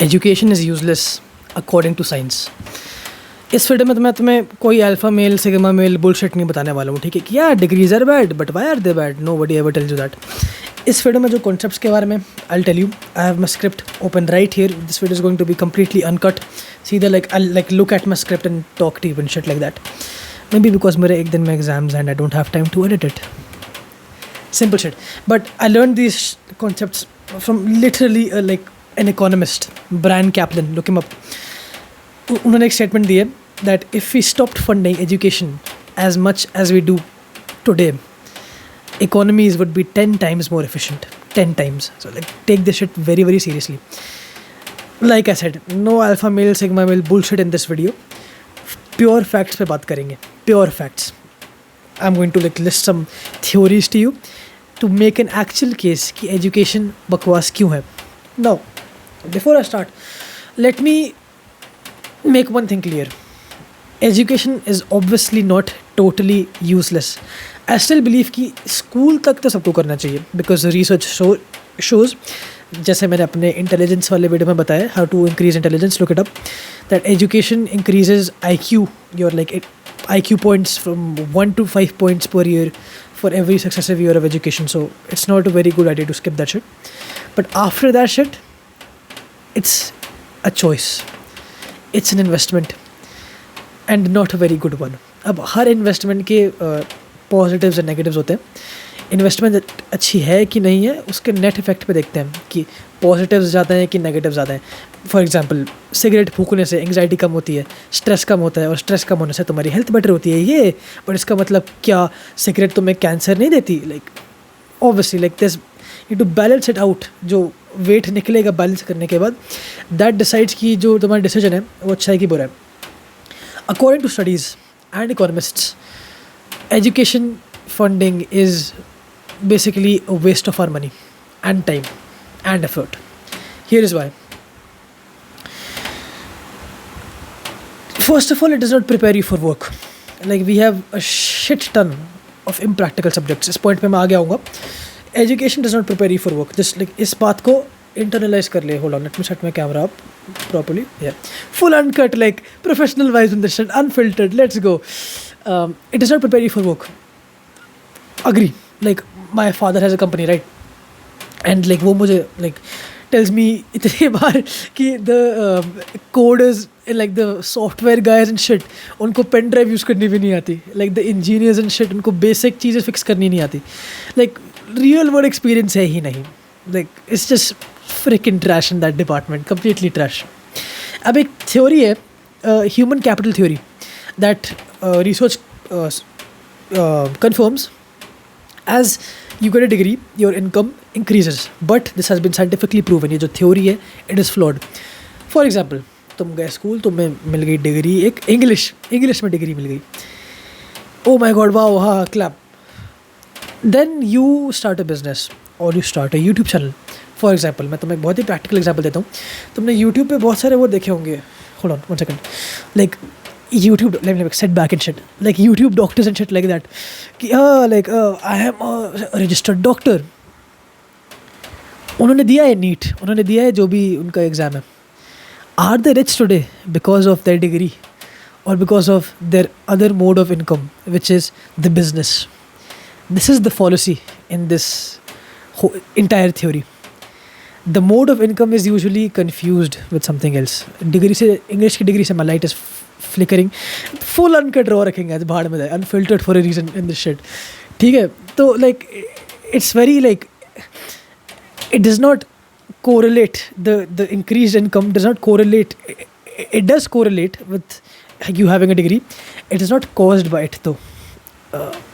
Education is useless according to science. इस field में तो मैं तुम्हें कोई alpha male sigma male bullshit नहीं बताने वाला हूँ, ठीक है? कि यार degrees are bad but why are they bad, nobody ever tells you that. इस फील्ड में जो कॉन्सेप्ट्स के बारे में I will tell you, I have my script open right here, this video is going to be completely uncut, सीधा like look at my script and talk to you and shit like that. Maybe because मेरे एक दिन में exams and I don't have time to edit it, simple shit. But I learned these concepts from literally like an economist, Brian Kaplan. Look him up. उन्होंने एक statement दी है that if we stopped funding education as much as we do today, economies would be 10 times more efficient. 10 times. So like take this shit very very seriously. Like I said, no alpha male sigma male bullshit in this video. Pure facts पे बात करेंगे. Pure facts. I'm going to like list some theories to you to make an actual case कि education बकवास क्यों है. Now, before I start, let me make one thing clear. Education is obviously not totally useless. I still believe कि school तक तो सबको करना चाहिए because research shows, जैसे मैंने अपने इंटेलिजेंस वाले वीडियो में बताया, how to increase intelligence, look it up, that education increases IQ, your like IQ points from 1 to 5 points per year for every successive year of education. So it's not a very good idea to skip that shit. But after that shit, it's a choice. It's an investment and not a very good one. अब हर investment के positives and negatives होते हैं. Investment अच्छी है कि नहीं है उसके नेट इफेक्ट पे देखते हैं कि पॉजिटिव्स ज़्यादा हैं कि नेगेटिव्स ज़्यादा हैं. फॉर एग्जांपल, सिगरेट फूकने से एंग्जाइटी कम होती है, स्ट्रेस कम होता है, और स्ट्रेस कम होने से तुम्हारी हेल्थ बेटर होती है. ये बट इसका मतलब क्या सिगरेट तुम्हें कैंसर नहीं देती? Like obviously like this you to balance it out. जो वेट निकलेगा बैलेंस करने के बाद, दैट डिसाइड्स कि जो तुम्हारा डिसीजन है वो अच्छा है कि बुरा है. According to studies and economists, education funding is basically a waste of our money and time and effort. Here is why. First of all, it does not prepare you for work. Like we have a shit ton of impractical subjects. इस point पे मैं आगे आऊँगा. Education does not prepare you for work. Just like इस बात को internalize कर ले. Hold on, let me set my camera up properly. Yeah, full uncut, like professional vibes in this shit, unfiltered. Let's go. It does not prepare you for work. Agree. Like my father has a company, right? And like वो मुझे like tells me इतनी बार कि the coders and like the software guys and shit, उनको pen drive use करनी भी नहीं आती. Like the engineers and shit, उनको basic चीज़ें fix करनी नहीं आती. Like real world experience है ही नहीं. Like it's just freaking trash in that department. Completely trash. अब एक theory है, human capital theory, that research confirms as you get a degree, your income increases. But this has been scientifically proven. ये जो theory है, it is flawed. For example, तुम गए school, तुम्हें मिल गई डिग्री, एक इंग्लिश में डिग्री मिल गई. Oh my god, wow, हाँ, clap. Then you start a business or you start a YouTube channel. For example, मैं तुम्हें एक बहुत ही practical example देता हूँ. तुमने YouTube पे बहुत सारे वो देखे होंगे. Hold on, 1 second. Like YouTube, let me sit back and shit. Like YouTube doctors and shit like that. कि like I am a registered doctor. उन्होंने दिया है NEET, उन्होंने दिया है जो भी उनका एग्ज़ाम है. Are they rich today because of their degree or because of their other mode of income, which is the business? This is the fallacy in this whole entire theory. The mode of income is usually confused with something else. Degree से, English की degree से my light is flickering. Full uncut raw रखेंगे आज, भाड़ में जाए, unfiltered for a reason in this shit. ठीक है? तो like it's very like it does not correlate, the increased income does not correlate. It does correlate with you having a degree. It is not caused by it though.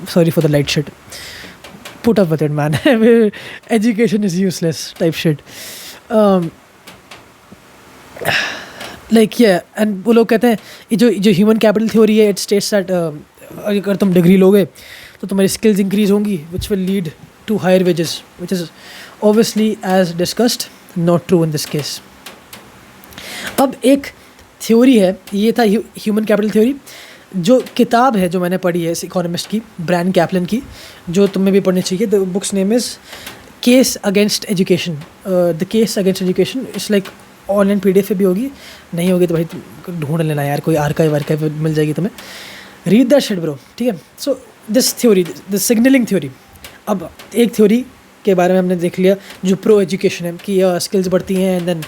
Sorry for the light shit. Put up with it, man. Education is useless type shit. Like yeah, and वो लोग कहते हैं ये जो human capital theory है, it states that अगर तुम degree लोगे तो तुम्हारी स्किल्स इंक्रीज होंगी, which will lead to higher wages, which is obviously as discussed not true in this case. अब एक थ्योरी है, ये था ह्यूमन कैपिटल थ्योरी. जो किताब है जो मैंने पढ़ी है इस इकोनॉमिस्ट की, ब्रायन कैपलन की, जो तुम्हें भी पढ़नी चाहिए. The books name is case against education. The case against education is like online PDF पे भी होगी, नहीं होगी तो भाई तुम ढूंढ लेना यार, कोई आर्काइव मिल जाएगी तुम्हें, रीड दैट शिट ब्रो, ठीक है। So this theory, this signalling theory. अब एक थ्योरी के बारे में हमने देख लिया जो प्रो एजुकेशन है, कि स्किल्स बढ़ती हैं, and then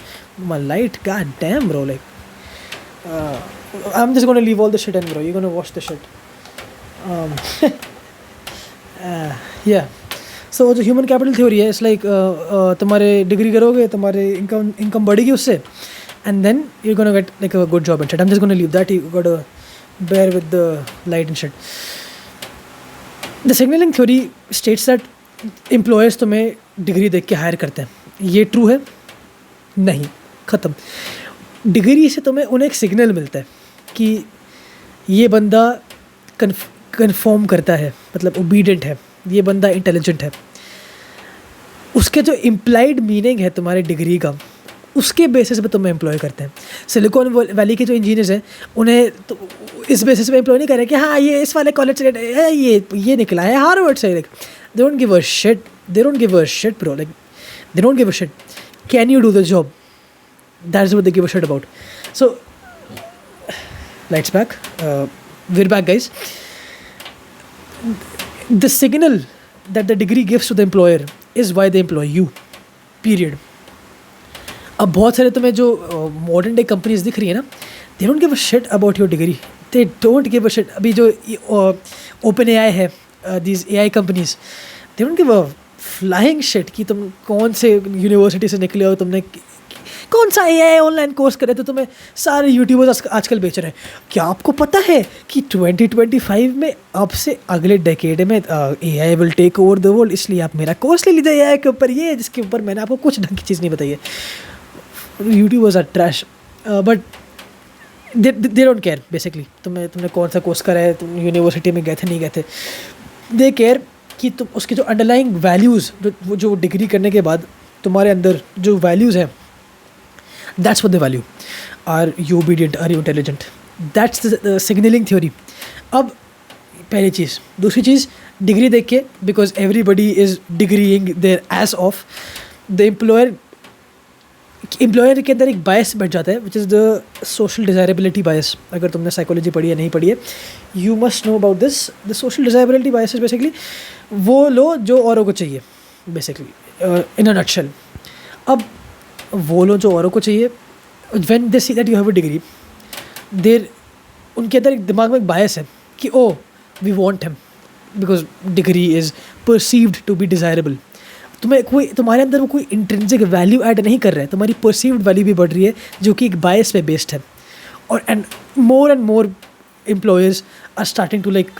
light god damn bro, like I am just gonna leave all the shit and bro you gonna watch the shit. या सो जो ह्यूमन कैपिटल थ्योरी है, इट्स लाइक तुम्हारे degree करोगे, तुम्हारे इनकम बढ़ेगी उससे, and then you gonna get like a good job and shit. I am just gonna leave that, you got bear with the light and shit. The signaling theory states that employers तुम्हें degree देख के higher करते हैं। ये true है? नहीं, ख़त्म। Degree से तुम्हें उन्हें एक सिग्नल मिलता है कि ये बंदा कन्फर्म करता है, मतलब ओबीडियंट है, ये बंदा इंटेलिजेंट है। उसके जो इम्प्लाइड मीनिंग है तुम्हारी डिग्री का, उसके बेसिस पे तुम्हें एम्प्लॉय करते हैं। सिलिकॉन वैली के जो इंजीनियर्स हैं, उन्हें तो इस बेसिस पे एम्प्लॉय नहीं कर रहे कि हाँ ये इस वाले कॉलेज से ये निकला है हार्वर्ड से, like they don't give a shit, they don't give a shit bro, like they don't give a shit, can you do the job, that is what they give a shit about. So lights back, we're back guys. The signal that the degree gives to the employer is why they employ you, period. अब बहुत सारे तुम्हें जो modern day companies दिख रही है ना, they don't give a shit about your degree, they don't give a shit. अभी जो ओपन AI है, these AI companies, they don't give a flying shit कि तुम कौन से यूनिवर्सिटी से निकले हो, तुमने कौन सा AI ऑनलाइन कोर्स करे, तो तुम्हें सारे यूट्यूबर्स आजकल बेच रहे हैं। क्या आपको पता है कि 2025 में अब से अगले डेकेड में AI will take over the world, इसलिए आप मेरा कोर्स ले लीजिए AI के ऊपर, ये जिसके ऊपर मैंने आपको कुछ ढंग की चीज़ नहीं बताई है। YouTubers are trash, but they don't care basically तुमने कौन सा कोर्स करा है, तुम यूनिवर्सिटी में गए थे नहीं गए थे। दे केयर कि तुम उसके जो अंडरलाइंग वैल्यूज़, जो डिग्री करने के बाद तुम्हारे अंदर जो वैल्यूज़ हैं, that's what they value. Are you obedient, are you intelligent, that's the signalling theory. अब पहली चीज़। दूसरी चीज़, डिग्री देख के, because everybody is degreeing their ass off, the employer के अंदर एक बायस बैठ जाता है, which is the social desirability bias. अगर तुमने साइकोलॉजी पढ़ी है, नहीं पढ़ी है, you must know about this. The social desirability bias is basically वो लो जो औरों को चाहिए, बेसिकली इन अ नटशेल। अब वो लोग जो औरों को चाहिए, when they see that you have a degree, there उनके अंदर एक दिमाग में एक बायस है कि oh we want him because degree is perceived to be desirable. तुम्हारे अंदर वो कोई इंट्रिंसिक वैल्यू ऐड नहीं कर रहा है, तुम्हारी परसीव्ड वैल्यू भी बढ़ रही है, जो कि एक बायस पे बेस्ड है। और and more employers are starting to like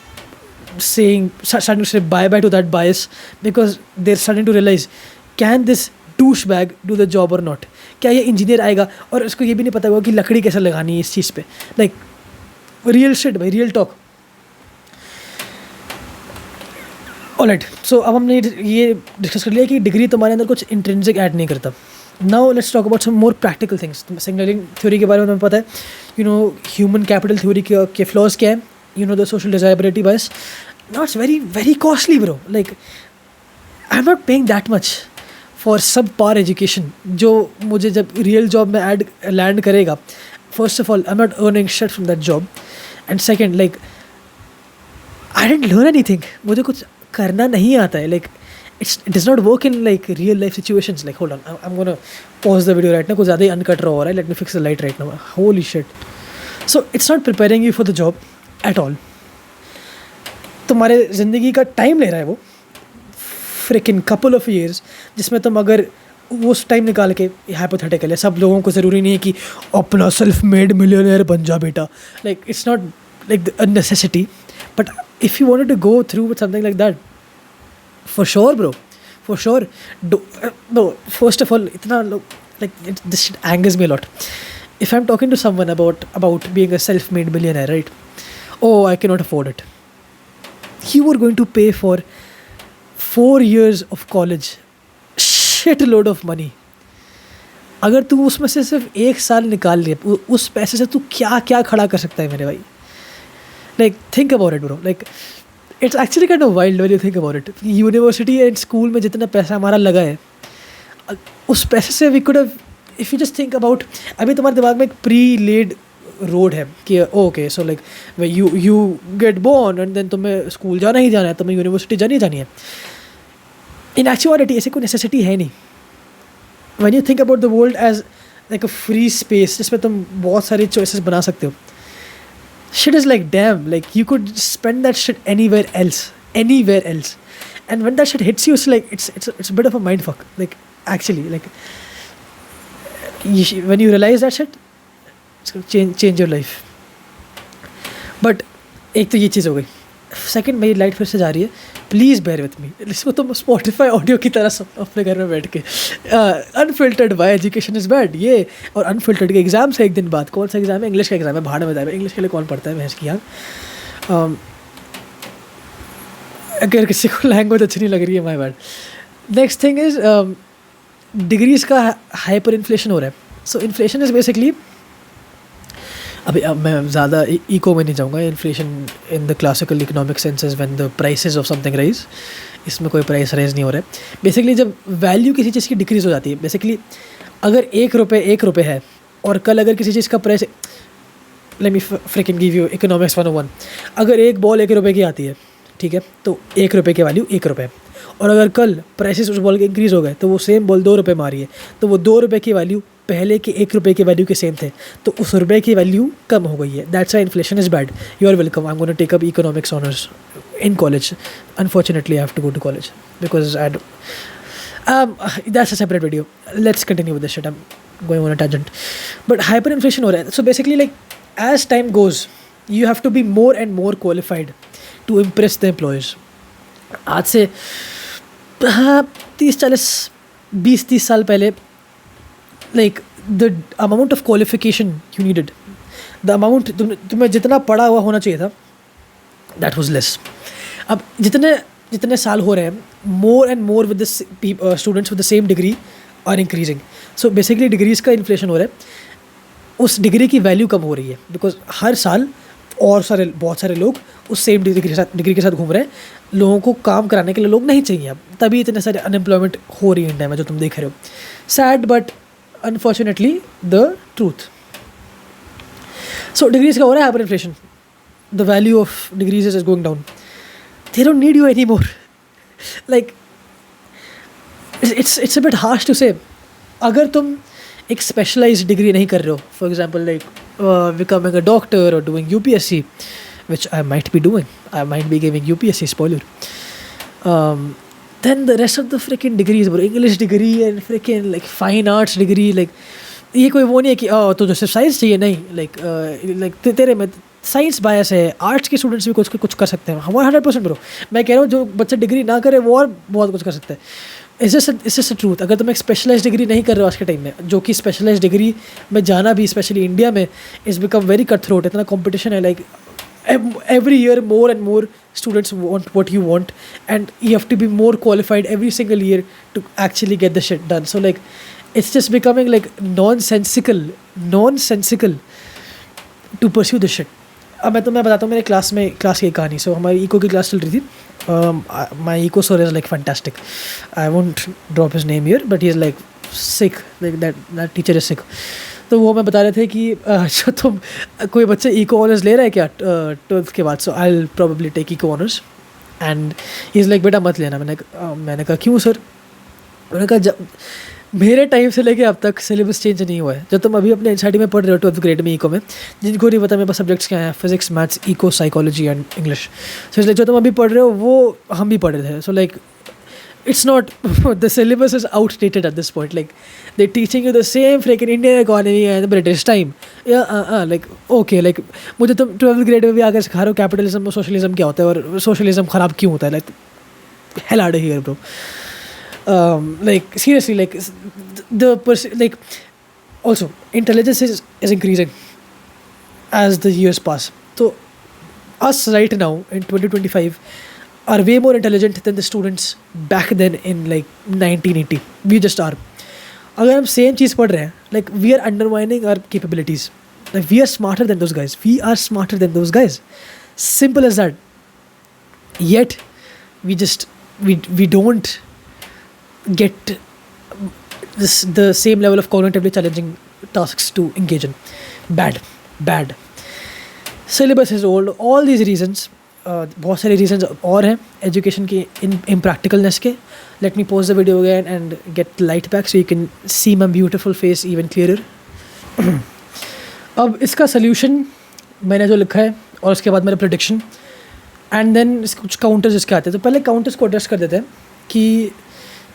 starting to say bye to that bias, because they're starting to realize, can this douchebag do the job or not? क्या ये इंजीनियर आएगा और उसको ये भी नहीं पता होगा कि लकड़ी कैसे लगानी है इस चीज़ पे, लाइक रियल शिट भाई, रियल टॉक। ऑलराइट, सो अब हमने ये डिस्कस कर लिया कि डिग्री तुम्हारे अंदर कुछ इंट्रिंसिक ऐड नहीं करता। Now let's talk about some more practical things. Signalling theory के बारे में तुम्हें पता है, you know human capital theory के फ्लॉज क्या है, you know the social desirability bias. Now it's very costly bro, like I'm not paying that much for subpar education जो मुझे जब real job में land करेगा। First of all, I'm not earning shit from that job, and second, like I didn't learn anything, मुझे कुछ करना नहीं आता है, like it does not work in like real life situations. Like hold on, I'm gonna pause the video right now, कुछ ज़्यादा ही uncut रहा हो रहा है, let me fix the light right now, holy shit. So it's not preparing you for the job at all. तुम्हारे ज़िंदगी का time ले रहा है वो, फ्रिकिन couple of years, जिसमें तुम अगर उस टाइम निकाल के, हाइपोथेटिकल है, सब लोगों को ज़रूरी नहीं है कि अपना सेल्फ मेड मिलियनेयर बन जा बेटा, like it's not like a necessity, but if you wanted to go through with something like that, for sure bro, for sure. No, first of all इतना like this angers me a lot. If I'm talking to someone about being a self-made millionaire, right? Oh, I cannot afford it. You are going to pay for 4 years of college, shit load of money. अगर तू उसमें से सिर्फ 1 साल निकाल ले, उस पैसे से तू क्या क्या खड़ा कर सकता है मेरे भाई? Like think about it, bro. Like it's actually kind of wild when you think about it. University and school में जितना पैसा हमारा लगा है, उस पैसे से we could have if you just think about, अभी तुम्हारे दिमाग में एक प्री लेड रोड है कि okay so like you get born and then तुम्हें स्कूल जाना ही जाना है, तुम्हें यूनिवर्सिटी जानी ही जानी है. इन एक्चुअलिटी ऐसी कोई नेसेसिटी है नहीं. When you think about the world as like a free space जिसमें तुम बहुत सारी चॉइसेस बना सकते हो, shit is like damn, like you could spend that shit anywhere else, and when that shit hits you, it's like it's a bit of a mind fuck, like actually, like when you realize that shit, it's gonna change your life. But एक तो ये चीज़ हो गई. Second, मेरी light फिर से जा रही है, प्लीज़ बेयर विथ मी. इसको तुम स्पॉटिफाई ऑडियो की तरह सब अपने घर में बैठ के unfiltered why education is bad, ये और अनफिल्टर्ड के एग्ज़ाम से एक दिन बाद. कौन सा एग्ज़ाम है? इंग्लिश का एग्ज़ाम है. भाड़ में जाए, इंग्लिश के लिए कौन पढ़ता है भैंस की यार. अगर किसी को लैंग्वेज अच्छी नहीं लग रही है, my bad. Next thing is degrees का हाइपर इन्फ्लेशन हो रहा है. सो इन्फ्लेशन इज़ बेसिकली, अभी अब मैं ज़्यादा इको में नहीं जाऊँगा. Inflation in the classical economic senses when the prices of something rise. इसमें कोई प्राइस राइज नहीं हो रहा है. बेसिकली जब वैल्यू किसी चीज़ की डिक्रीज़ हो जाती है, बेसिकली अगर एक रुपये है और कल अगर किसी चीज़ का price, let me fricking give you economics 101, अगर एक बॉल 1 रुपये की आती है, ठीक है, तो 1 रुपये की वैल्यू 1 रुपये. और अगर कल प्राइसेस उस बॉल के इंक्रीज़ हो गए तो वो सेम बॉल 2 रुपये में आ रही है, तो वो 2 रुपये की वैल्यू पहले के 1 रुपये की वैल्यू के सेम थे, तो उस रुपये की वैल्यू कम हो गई है. That's why inflation is bad. You are welcome. I am gonna take up economics honours in college. Unfortunately, I have to go to college because that's a separate video. Let's continue with this shit. I'm going on a tangent. But hyperinflation हो रहा है. So basically, like as time goes, you have to be more and more qualified to impress the employers. आज से 20-30 साल पहले, like the amount of qualification you needed, the amount तुम्हें जितना पढ़ा हुआ होना चाहिए था, that was less. अब जितने साल हो रहे हैं, more and more with the students with the same degree are increasing. So basically degrees का इन्फ्लेशन हो रहा है. उस डिग्री की वैल्यू कम हो रही है बिकॉज हर साल और बहुत सारे लोग उस सेम डिग्री के साथ घूम रहे हैं. लोगों को काम कराने के लिए लोग नहीं चाहिए अब, तभी इतने सारे अनएम्प्लॉयमेंट हो रही है इंडिया में जो तुम देख रहे हो. Sad but unfortunately the truth. So degrees का हो रहा है hyper inflation. The value of degrees is going down. They don't need you anymore. Like it's a bit harsh to say. अगर तुम एक specialized degree नहीं कर रहे हो, for example like becoming a doctor or doing UPSC, which I might be doing. I might be giving UPSC, spoiler. Then the rest of the freaking degrees, bro, English degree and freaking like fine arts degree, like ये कोई वो नहीं है कि तुझे सिर्फ science चाहिए. नहीं, like तेरे में साइंस बायस है. आर्ट्स के स्टूडेंट्स भी कुछ कर सकते हैं. 100% ब्रो. मैं कह रहा हूँ जो बच्चे डिग्री ना करे वो और बहुत कुछ कर सकते हैं. इससे ट्रूथ. अगर तुम एक स्पेशलाइज डिग्री नहीं कर रहे हो आज के टाइम में, जो कि स्पेशलाइज डिग्री में जाना भी स्पेशली इंडिया में is become very cut throat. इतना कॉम्पिटिशन है. Like every year more and more students want what you want, and you have to be more qualified every single year to actually get the shit done. So like it's just becoming like nonsensical to pursue this shit. अब मैं बताता हूँ मेरे class की एक कहानी. सो हमारी eco की क्लास चल रही थी. My eco sir is like fantastic. I won't drop his name here but he is like sick. Like that teacher is sick. तो वो मैं बता रहे थे कि जो तुम कोई बच्चे इको ऑनर्स ले रहा है क्या 12th के बाद. So I will probably take eco honours. And he is like बेटा मत लेना. मैंने कहा क्यों सर. मैंने कहा जब मेरे टाइम से लेके अब तक सिलेबस चेंज नहीं हुआ है. जब तुम अभी अपने एनसीईआरटी में पढ़ रहे हो 12th ग्रेड में इको में, जिनको नहीं पता मेरे पास सब्जेक्ट्स क्या हैं, physics, maths, eco, psychology and English. So इसलिए जो तुम अभी पढ़ रहे हो वो हम भी पढ़ रहे थे. So like it's not the syllabus is outdated at this point. Like they're teaching you the same freaking Indian economy and the British time. Like okay, like मुझे तुम 12th grade में भी आकर सिखा रहे हो कैपिटलिज्म और सोशलिज्म क्या होता है और सोशलिज्म ख़राब क्यों होता है. like hell out of here bro. Like seriously, like like also intelligence is increasing as the years pass. So us right now in 2025 are way more intelligent than the students back then in like 1980. We just are. अगर हम same चीज़ पढ़ रहे हैं, like we are undermining our capabilities. Like we are smarter than those guys. We are smarter than those guys. Simple as that. Yet we don't get the same level of cognitively challenging tasks to engage in. Bad. Syllabus is old. All these reasons, बहुत सारे reasons और हैं education की impracticalness के. Let me pause the video again and get light back so you can see my beautiful face even clearer. अब इसका solution मैंने जो लिखा है और उसके बाद मेरा prediction and then कुछ counters इसके आते हैं. तो पहले counters को address कर देते हैं कि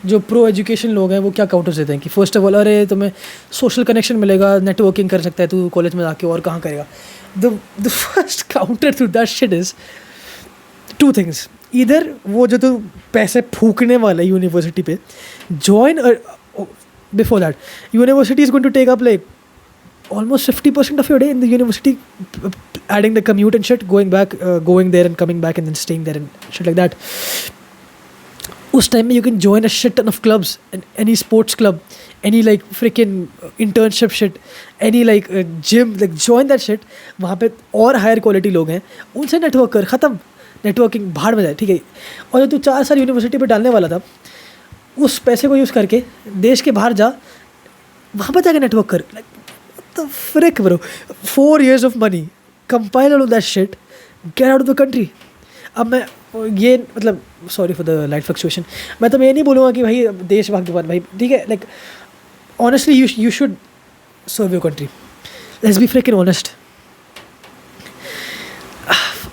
जो प्रो एजुकेशन लोग हैं वो क्या काउंटर्स देते हैं कि फर्स्ट ऑफ ऑल अरे तुम्हें सोशल कनेक्शन मिलेगा, नेटवर्किंग कर सकता है तू कॉलेज में जाके, और कहाँ करेगा. The first counter to that shit is two things. इधर वो जो तू पैसे फूकने वाला है यूनिवर्सिटी पे, join before that university is going to take up like almost 50% of your day in the university, adding the commute and shit, going there and coming back and then staying there and shit like that. उस time में you can join a shit ton of clubs, any sports club, any like freaking internship shit, any like gym, like join that shit. वहाँ पे और higher quality लोग हैं, उनसे network कर, ख़त्म. नेटवर्किंग भाड़ में जाए, ठीक है. और जो तू 4 साल यूनिवर्सिटी पे डालने वाला था, उस पैसे को यूज़ करके देश के बाहर जा, वहाँ पर जाके नेटवर्क कर. Like the frick bro, 4 years of money, compile all of that shit, get out of the country. अब मैं ये मतलब sorry for the light fluctuation, मैं तो ये नहीं बोलूँगा कि भाई देश भाग के बाद भाई, ठीक है. Like honestly you should serve your country. Let's be freaking honest.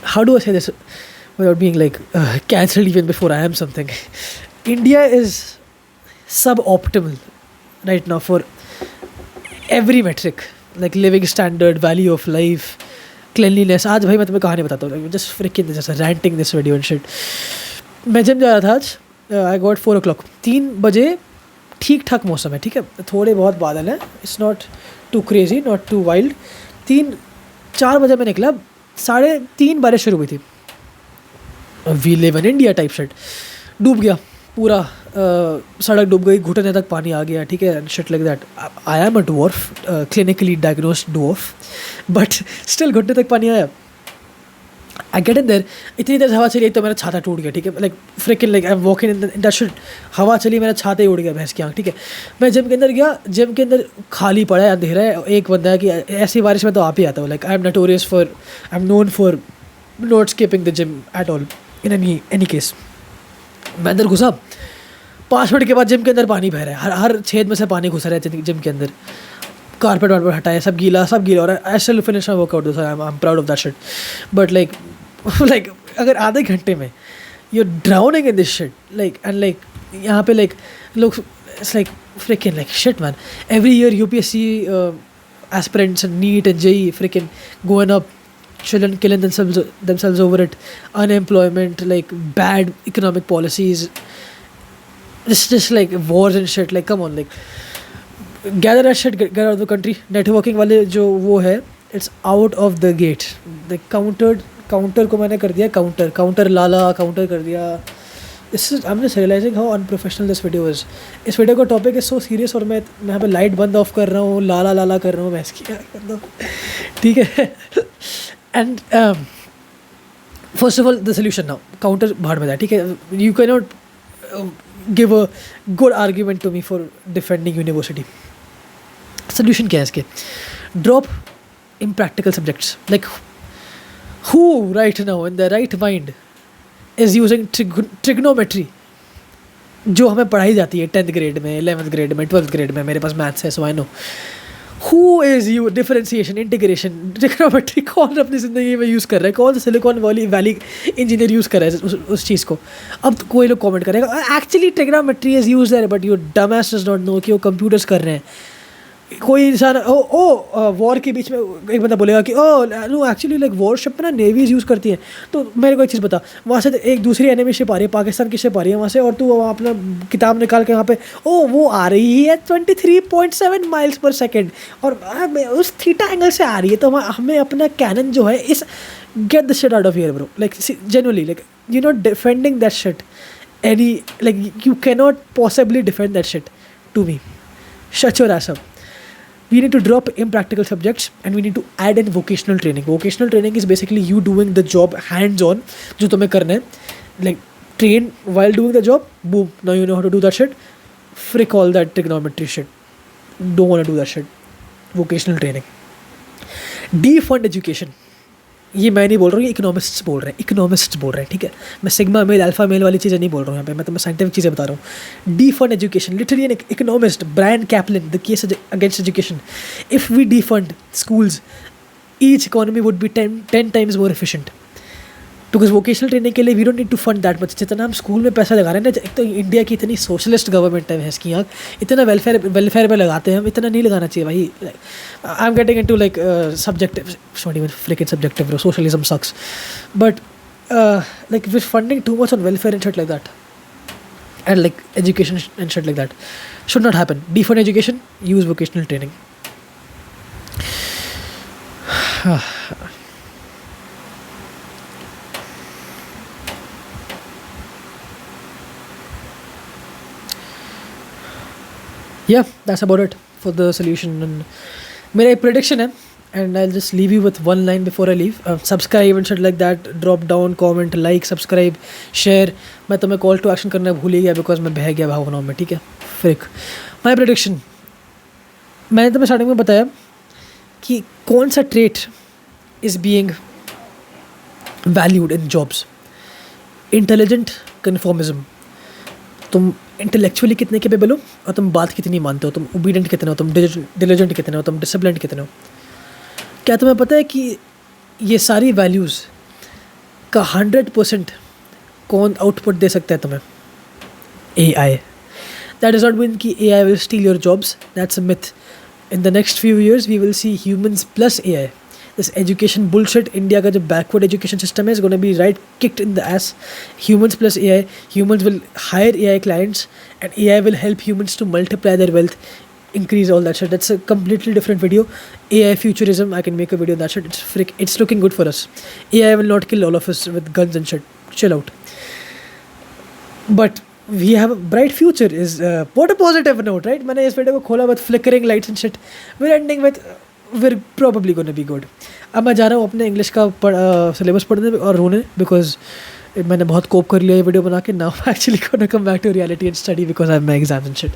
How do I say this without being like cancelled even before I am something. India is suboptimal right now for every metric, like living standard, value of life, cleanliness. आज भाई मैं तुम्हें कहानी बताता हूँ, just freaking just ranting this video and shit. मैं gym जा रहा था आज, I got 4 o'clock, 3 बजे ठीक ठाक मौसम है, ठीक है, थोड़े बहुत बादल हैं, it's not too crazy, not too wild. 4 बजे मैं निकला, 3:30 बारिश शुरू हुई थी. We live in India type shit. डूब गया पूरा, सड़क डूब गई, घुटने तक पानी आ गया, ठीक है, shit like that. I am a dwarf, clinically diagnosed dwarf, but still घुटने तक पानी आया. आई गेट इन देयर, इतनी देर हवा चली तो मेरा छाता टूट गया, ठीक है. Like freaking like I am walking in that shit. हवा चली, मेरा छाता ही उड़ गया, भैंस की आँख, ठीक है. मैं जिम के अंदर गया, जिम के अंदर खाली पड़ा है, अंधेरा है. एक बंदा है कि ऐसी बारिश में तो आप ही आता हूँ. Like I am known for not skipping the gym at all in any case. मैं अंदर घुसा, 5 मिनट के बाद जिम के अंदर पानी बह रहा है, हर छेद में से पानी घुसा रहा है जिम के अंदर. कारपेट वार्पेट हटाया, सब गीला हो रहा है. I still finish my workout, I am proud of that shit. But like अगर आधे घंटे में you are drowning in this shit, like and like यहाँ पे लाइक लोग, it's like freaking like shit man. Every year UPSC aspirants and NEET and JEE freaking going up, children killing themselves over it, unemployment, like bad economic policies, just like wars and shit. Like come on, like gather that shit, get out of the country. Networking वाले जो वो है, it's out of the gate. The counter को मैंने कर दिया, counter लाला counter कर दिया. I'm just realizing how unprofessional this video is. इस वीडियो का टॉपिक is so serious और मैं यहाँ पे लाइट बंद ऑफ कर रहा हूँ, लाला कर रहा हूँ, मैं इसकी क्या कर रहा हूँ, ठीक है. And first of all, the solution now, counter भाड़ में था, ठीक है. You cannot give a good argument to me for defending university. Solution क्या है इसके? Drop impractical subjects. Like who right now in their right mind is using trigonometry, जो हमें पढ़ाई जाती है 10th grade में, 11th grade में, 12th grade में. मेरे पास मैथ्स है, so I know. Who is you differentiation, integration, trigonometry कौन अपनी ज़िंदगी में यूज़ कर रहा है? कौन सिलिकॉन वैली इंजीनियर यूज़ कर रहा है उस चीज़ को? अब कोई लोग कमेंट करेगा actually trigonometry is use there, but your dumbass does not know कि वो कंप्यूटर्स कर रहे हैं. कोई इंसान वॉर के बीच में एक बंदा बोलेगा कि नो एक्चुअली लाइक वॉरशिप में ना नेवीज यूज़ करती हैं. तो मेरे को एक चीज़ बता, वहाँ से एक दूसरी एनिमी शिप आ रही है, पाकिस्तान की शिप आ रही है वहाँ से, और तू वहाँ अपना किताब निकाल के वहाँ पे वो आ रही है 23.7 माइल्स पर सेकेंड और उस थीटा एंगल से आ रही है, तो हमें अपना कैनन जो है इस get the shit out of here bro. Like genuinely, like you not defending that shit any, like you cannot possibly defend that shit to me. Shut your ass up. We need to drop impractical subjects and we need to add in vocational training. Vocational training is basically you doing the job hands on, जो तुम्हें करना है. Like train while doing the job, boom, now you know how to do that shit. frick all that trigonometry shit. Don't want to do that shit. Vocational training. Defund education. ये मैं नहीं बोल रहा हूँ, ये इकोनॉमिस्ट्स बोल रहे हैं, ठीक है. मैं सिग्मा मेल अल्फा मेल वाली चीज़ें नहीं बोल रहा हूँ यहाँ पे, मैं तुम्हें साइंटिफिक चीज़ें बता रहा हूँ. Defund education. Literally an economist, Brian Kaplan, the case against education. If we defund schools, each economy would be 10 times more efficient. Because vocational training के लिए we don't need to fund that much. जितना हम school में पैसा लगा रहे हैं ना, एक तो इंडिया की इतनी सोशलिस्ट गवर्नमेंट है इसकी यहाँ, इतना वेलफेयर पे लगाते हैं हम, इतना नहीं लगाना चाहिए भाई. I am getting into like subjective, not even freaking subjective, socialism sucks, but like we're funding too much on welfare and shit like that, and like education and shit like that should not happen. Defund education, use vocational training. Yeah, that's about it for the solution. And मेरा एक prediction है, and I'll just leave you with one line before I leave. Subscribe and shit like that. Drop down, comment, like, subscribe, share. मैं तुम्हें call to action करना भूल ही गया because मैं बह गया भावनाओं में, ठीक है. Frick. My prediction. मैंने तुम्हें स्टार्टिंग में बताया कि कौन सा trait is being valued in jobs. Intelligent conformism. तुम इंटेलेक्चुअली कितने कैपेबल हो और तुम बात कितनी मानते हो, तुम ओबीडियंट कितने हो, तुम डिलिजेंट कितने हो, तुम डिसिप्लिन्ड कितने हो. क्या तुम्हें पता है कि ये सारी वैल्यूज़ का 100% कौन आउटपुट दे सकता है तुम्हें? AI. That does not mean कि AI will steal your jobs. That's a myth. In the next few years we will see humans plus AI. This education bullshit, India का जो backward education system is going to be right kicked in the ass. Humans plus AI. Humans will hire AI clients, and AI will help humans to multiply their wealth, increase all that shit. That's a completely different video. AI futurism, I can make a video on that shit. It's looking good for us. AI will not kill all of us with guns and shit. Chill out. But we have a bright future. Is what a positive note, right? मैंने इस video को खोला with flickering lights and shit. We're ending with we're probably going to be good. अब मैं जा रहा हूँ अपने इंग्लिश का सिलेबस पढ़ने और रोने, बिकॉज मैंने बहुत कोप कर लिया ये वीडियो बना के. Now actually gonna come back to reality and study because I have my exams and shit.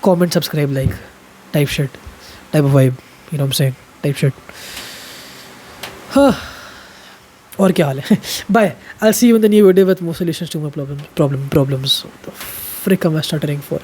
Comment, subscribe, like, type shit, type of vibe, you know I am saying, type shit. हाँ, और क्या हाल है? Bye. I will see you in the new video with more solutions to my problems. What the frick am I stuttering for?